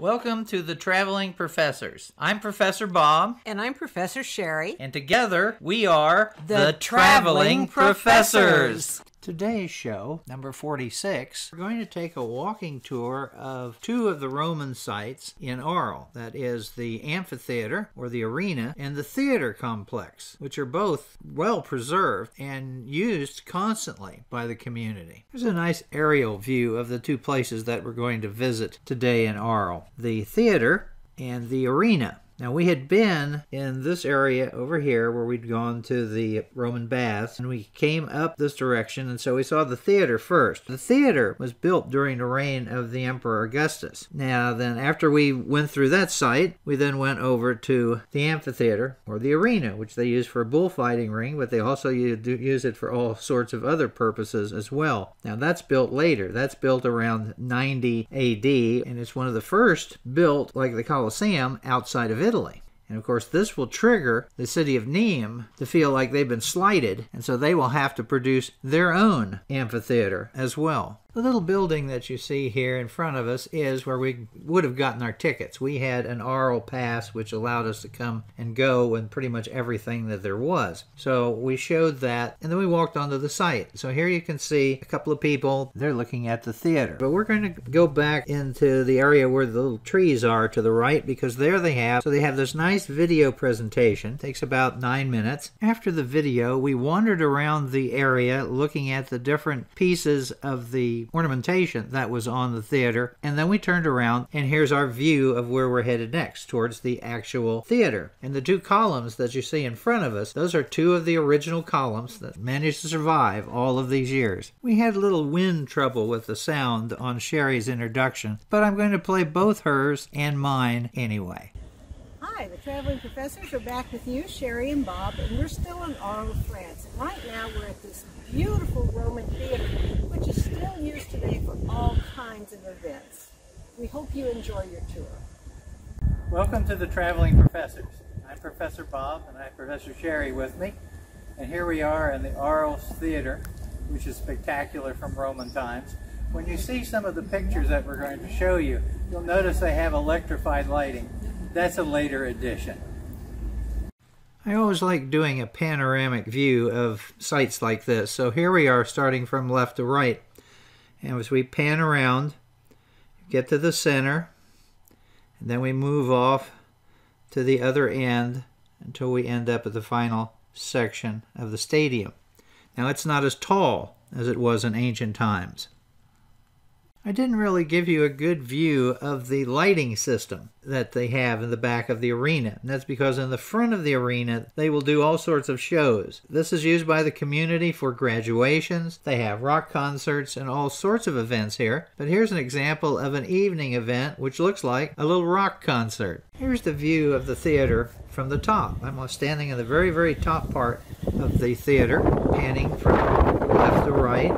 Welcome to the Traveling Professors. I'm Professor Bob. And I'm Professor Sherry. And together we are the Traveling Professors. Today's show, number 46, we're going to take a walking tour of two of the Roman sites in Arles. That is the amphitheater, or the arena, and the theater complex, which are both well preserved and used constantly by the community. Here's a nice aerial view of the two places that we're going to visit today in Arles, the theater and the arena. Now, we had been in this area over here where we'd gone to the Roman baths, and we came up this direction, and so we saw the theater first. The theater was built during the reign of the Emperor Augustus. Now, then, after we went through that site, we then went over to the amphitheater, or the arena, which they use for a bullfighting ring, but they also use it for all sorts of other purposes as well. Now, that's built later. That's built around 90 AD, and it's one of the first built, like the Colosseum, outside of Italy. And of course, this will trigger the city of Nimes to feel like they've been slighted, and so they will have to produce their own amphitheater as well. The little building that you see here in front of us is where we would have gotten our tickets. We had an Arles pass, which allowed us to come and go in pretty much everything that there was. So we showed that, and then we walked onto the site. So here you can see a couple of people. They're looking at the theater. But we're going to go back into the area where the little trees are to the right, because there they have this nice video presentation. It takes about 9 minutes. After the video, we wandered around the area looking at the different pieces of the ornamentation that was on the theater, and then we turned around, and here's our view of where we're headed next, towards the actual theater. And the two columns that you see in front of us, those are two of the original columns that managed to survive all of these years. We had a little wind trouble with the sound on Sherry's introduction, but I'm going to play both hers and mine anyway. Hi, the Traveling Professors are back with you, Sherry and Bob, and we're still in Arles, France. And right now we're at this beautiful Roman theater, which is still used today for all kinds of events. We hope you enjoy your tour. Welcome to the Traveling Professors. I'm Professor Bob, and I have Professor Sherry with me. And here we are in the Arles Theater, which is spectacular from Roman times. When you see some of the pictures that we're going to show you, you'll notice they have electrified lighting. That's a later addition. I always like doing a panoramic view of sites like this. So here we are starting from left to right. And as we pan around, get to the center, and then we move off to the other end until we end up at the final section of the stadium. Now, it's not as tall as it was in ancient times. I didn't really give you a good view of the lighting system that they have in the back of the arena. And that's because in the front of the arena, they will do all sorts of shows. This is used by the community for graduations. They have rock concerts and all sorts of events here. But here's an example of an evening event, which looks like a little rock concert. Here's the view of the theater from the top. I'm standing in the very, very top part of the theater, panning from left to right.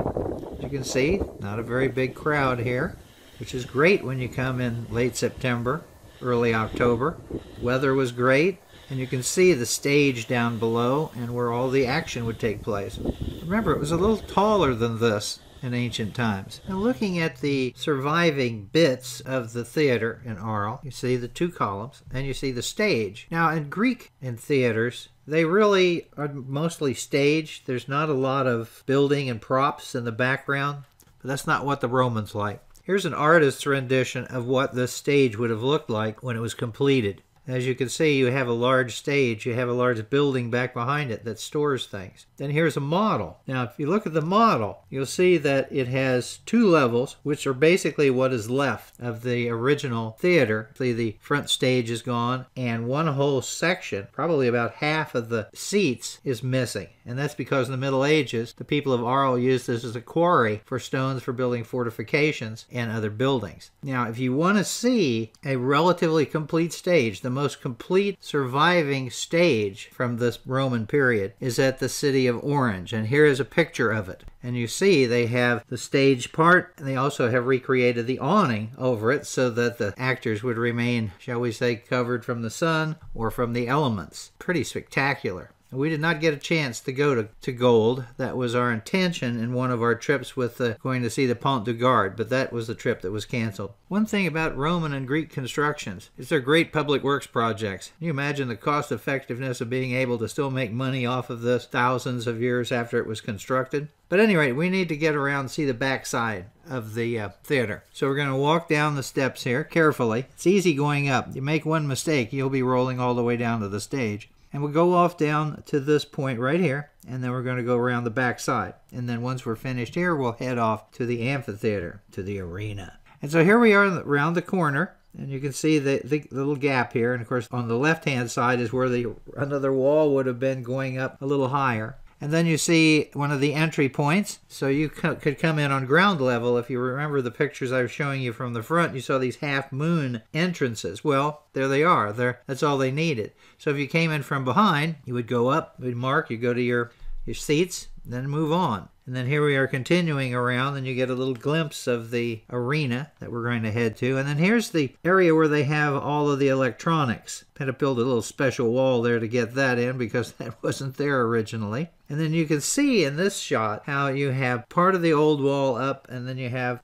You can see, not a very big crowd here, which is great when you come in late September, early October. Weather was great, and you can see the stage down below and where all the action would take place. Remember, it was a little taller than this in ancient times. Now, looking at the surviving bits of the theater in Arles, you see the two columns, and you see the stage. Now, in Greek in theaters, they really are mostly staged. There's not a lot of building and props in the background, but that's not what the Romans like. Here's an artist's rendition of what this stage would have looked like when it was completed. As you can see, you have a large stage, you have a large building back behind it that stores things. Then here's a model. Now, if you look at the model, you'll see that it has two levels, which are basically what is left of the original theater. See, the front stage is gone, and one whole section, probably about half of the seats, is missing. And that's because in the Middle Ages, the people of Arles used this as a quarry for stones for building fortifications and other buildings. Now, if you want to see a relatively complete stage, the most complete surviving stage from this Roman period is at the city of Orange, and here is a picture of it. And you see they have the stage part, and they also have recreated the awning over it so that the actors would remain, shall we say, covered from the sun or from the elements. Pretty spectacular. We did not get a chance to go to Gold. That was our intention in one of our trips with going to see the Pont du Gard, but that was the trip that was canceled. One thing about Roman and Greek constructions is they're great public works projects. Can you imagine the cost effectiveness of being able to still make money off of this thousands of years after it was constructed? But at any rate, we need to get around and see the back side of the theater. So we're going to walk down the steps here carefully. It's easy going up. You make one mistake, you'll be rolling all the way down to the stage. And we'll go off down to this point right here, and then we're going to go around the back side. And then once we're finished here, we'll head off to the amphitheater, to the arena. And so here we are around the corner, and you can see the little gap here. And of course, on the left-hand side is where another wall would have been going up a little higher. And then you see one of the entry points, so you could come in on ground level. If you remember the pictures I was showing you from the front, you saw these half-moon entrances. Well, there they are. That's all they needed. So if you came in from behind, you would go up, you'd mark, you go to your seats, then move on. And then here we are continuing around, and you get a little glimpse of the arena that we're going to head to. And then here's the area where they have all of the electronics. Had to build a little special wall there to get that in because that wasn't there originally. And then you can see in this shot how you have part of the old wall up, and then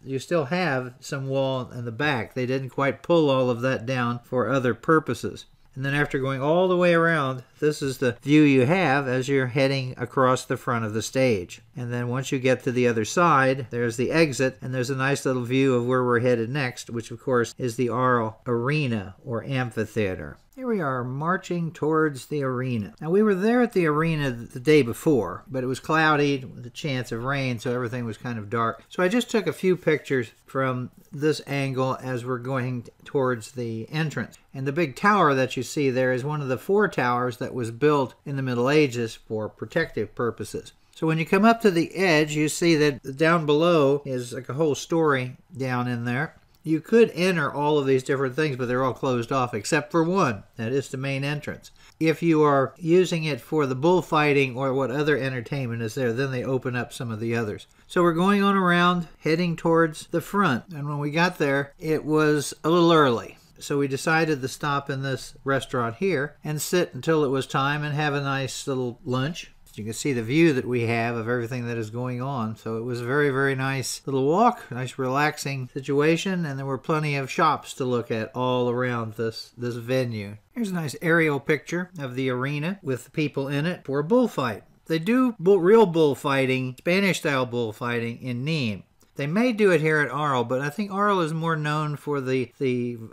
you still have some wall in the back. They didn't quite pull all of that down for other purposes. And then after going all the way around, this is the view you have as you're heading across the front of the stage. And then once you get to the other side, there's the exit, and there's a nice little view of where we're headed next, which of course is the Arles Arena or amphitheater. Here we are marching towards the arena. Now we were there at the arena the day before, but it was cloudy with a chance of rain, so everything was kind of dark. So I just took a few pictures from this angle as we're going towards the entrance. And the big tower that you see there is one of the 4 towers that was built in the Middle Ages for protective purposes. So when you come up to the edge, you see that down below is like a whole story down in there. You could enter all of these different things, but they're all closed off except for one. That is the main entrance. If you are using it for the bullfighting or what other entertainment is there, then they open up some of the others. So we're going on around, heading towards the front. And when we got there, it was a little early. So we decided to stop in this restaurant here and sit until it was time and have a nice little lunch. You can see the view that we have of everything that is going on. So it was a very, very nice little walk, nice relaxing situation, and there were plenty of shops to look at all around this venue. Here's a nice aerial picture of the arena with the people in it for a bullfight. They do real bullfighting, Spanish-style bullfighting in Nimes. They may do it here at Arles, but I think Arles is more known for the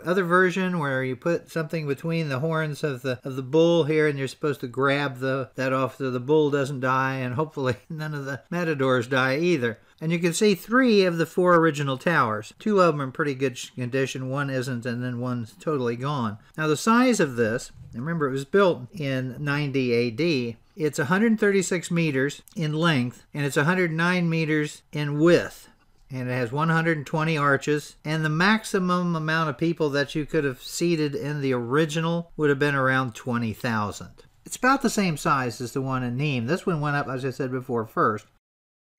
other version where you put something between the horns of the bull here, and you're supposed to grab that off so the bull doesn't die, and hopefully none of the matadors die either. And you can see 3 of the 4 original towers. 2 of them are in pretty good condition, 1 isn't, and then 1's totally gone. Now the size of this, remember it was built in 90 AD, it's 136 meters in length, and it's 109 meters in width. And it has 120 arches, and the maximum amount of people that you could have seated in the original would have been around 20,000. It's about the same size as the one in Nimes. This one went up, as I said before, first.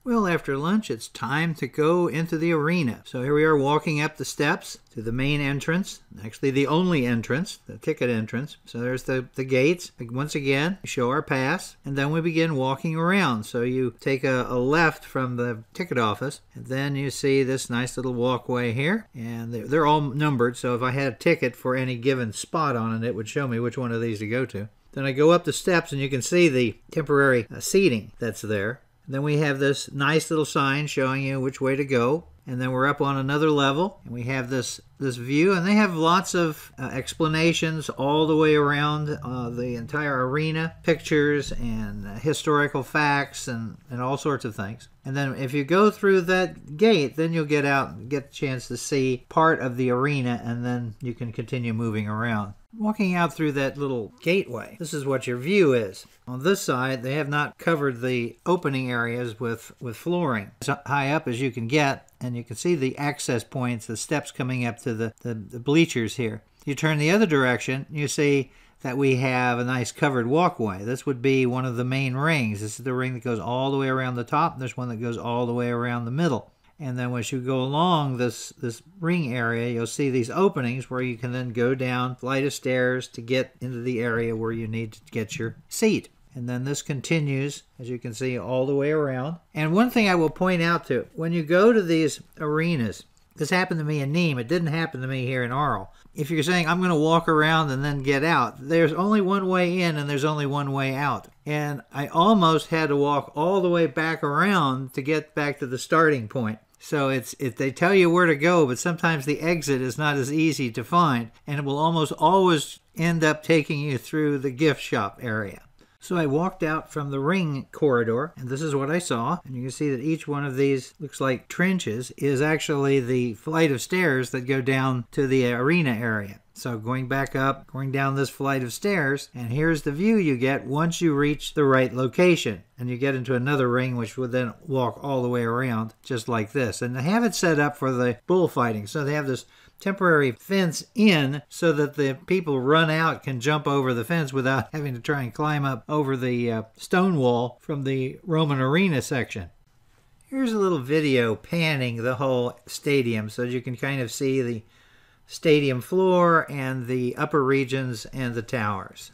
Well, after lunch, it's time to go into the arena. So here we are walking up the steps to the main entrance, actually the only entrance, the ticket entrance. So there's the gates. Once again, we show our pass, and then we begin walking around. So you take a left from the ticket office, and then you see this nice little walkway here, and they're all numbered. So if I had a ticket for any given spot on it, it would show me which one of these to go to. Then I go up the steps, and you can see the temporary seating that's there. Then we have this nice little sign showing you which way to go. And then we're up on another level, and we have this view, and they have lots of explanations all the way around the entire arena, pictures and historical facts and all sorts of things. And then if you go through that gate, then you'll get out and get a chance to see part of the arena, and then you can continue moving around. Walking out through that little gateway, this is what your view is. On this side, they have not covered the opening areas with flooring. As high up as you can get, and you can see the access points, the steps coming up to the bleachers here. You turn the other direction, you see that we have a nice covered walkway. This would be one of the main rings. This is the ring that goes all the way around the top, and there's one that goes all the way around the middle. And then as you go along this ring area, you'll see these openings where you can then go down a flight of stairs to get into the area where you need to get your seat. And then this continues, as you can see, all the way around. And one thing I will point out too, when you go to these arenas, this happened to me in Nimes. It didn't happen to me here in Arles. If you're saying, I'm going to walk around and then get out, there's only one way in and there's only one way out. And I almost had to walk all the way back around to get back to the starting point. So they tell you where to go, but sometimes the exit is not as easy to find, and it will almost always end up taking you through the gift shop area. So I walked out from the ring corridor, and this is what I saw. And you can see that each one of these looks like trenches is actually the flight of stairs that go down to the arena area. So going back up, going down this flight of stairs, and here's the view you get once you reach the right location. And you get into another ring, which would then walk all the way around, just like this. And they have it set up for the bullfighting. So they have this temporary fence in so that the people run out can jump over the fence without having to try and climb up over the stone wall from the Roman arena section. Here's a little video panning the whole stadium so you can kind of see the stadium floor and the upper regions and the towers.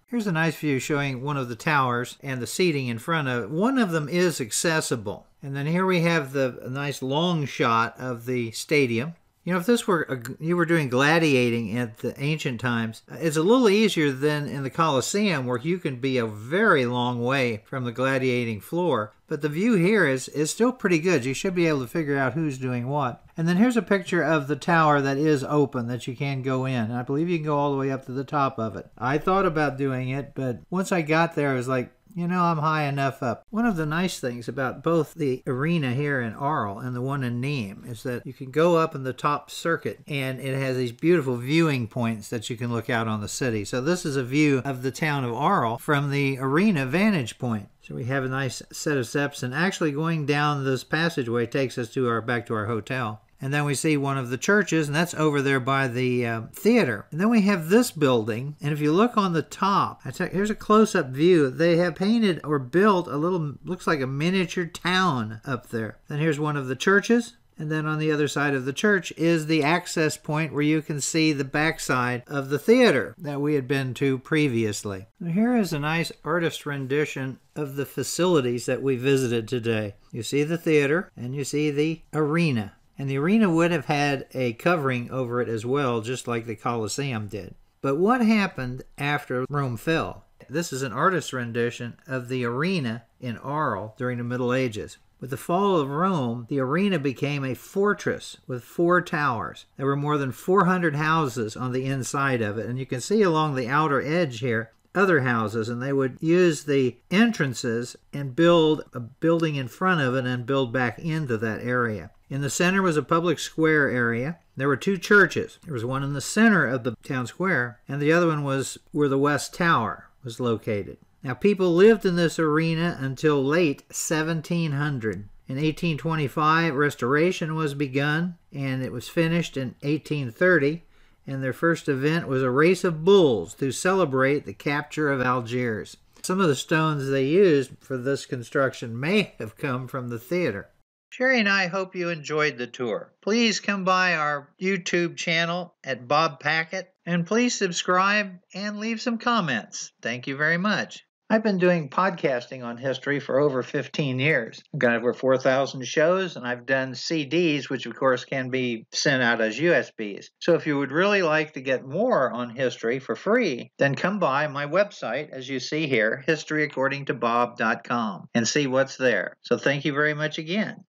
Here's a nice view showing one of the towers and the seating in front of it. One of them is accessible. And then here we have the nice long shot of the stadium. You know, if this were you were doing gladiating at the ancient times, it's a little easier than in the Colosseum, where you can be a very long way from the gladiating floor. But the view here is still pretty good. You should be able to figure out who's doing what. And then here's a picture of the tower that is open, that you can go in. And I believe you can go all the way up to the top of it. I thought about doing it, but once I got there, I was like, you know, I'm high enough up. One of the nice things about both the arena here in Arles and the one in Nimes is that you can go up in the top circuit, and it has these beautiful viewing points that you can look out on the city. So this is a view of the town of Arles from the arena vantage point. So we have a nice set of steps, and actually going down this passageway takes us to back to our hotel. And then we see one of the churches, and that's over there by the theater. And then we have this building, and if you look on the top, here's a close-up view. They have painted or built a little, looks like a miniature town up there. Then here's one of the churches, and then on the other side of the church is the access point where you can see the backside of the theater that we had been to previously. And here is a nice artist rendition of the facilities that we visited today. You see the theater, and you see the arena. And the arena would have had a covering over it as well, just like the Colosseum did. But what happened after Rome fell? This is an artist's rendition of the arena in Arles during the Middle Ages. With the fall of Rome, the arena became a fortress with 4 towers. There were more than 400 houses on the inside of it, and you can see along the outer edge here other houses, and they would use the entrances and build a building in front of it and build back into that area. In the center was a public square area. There were 2 churches. There was one in the center of the town square, and the other one was where the West Tower was located. Now, people lived in this arena until late 1700. In 1825, restoration was begun, and it was finished in 1830, and their first event was a race of bulls to celebrate the capture of Algiers. Some of the stones they used for this construction may have come from the theater. Sherry and I hope you enjoyed the tour. Please come by our YouTube channel at Bob Packett, and please subscribe and leave some comments. Thank you very much. I've been doing podcasting on history for over 15 years. I've got over 4,000 shows, and I've done CDs, which of course can be sent out as USBs. So if you would really like to get more on history for free, then come by my website, as you see here, historyaccordingtobob.com, and see what's there. So thank you very much again.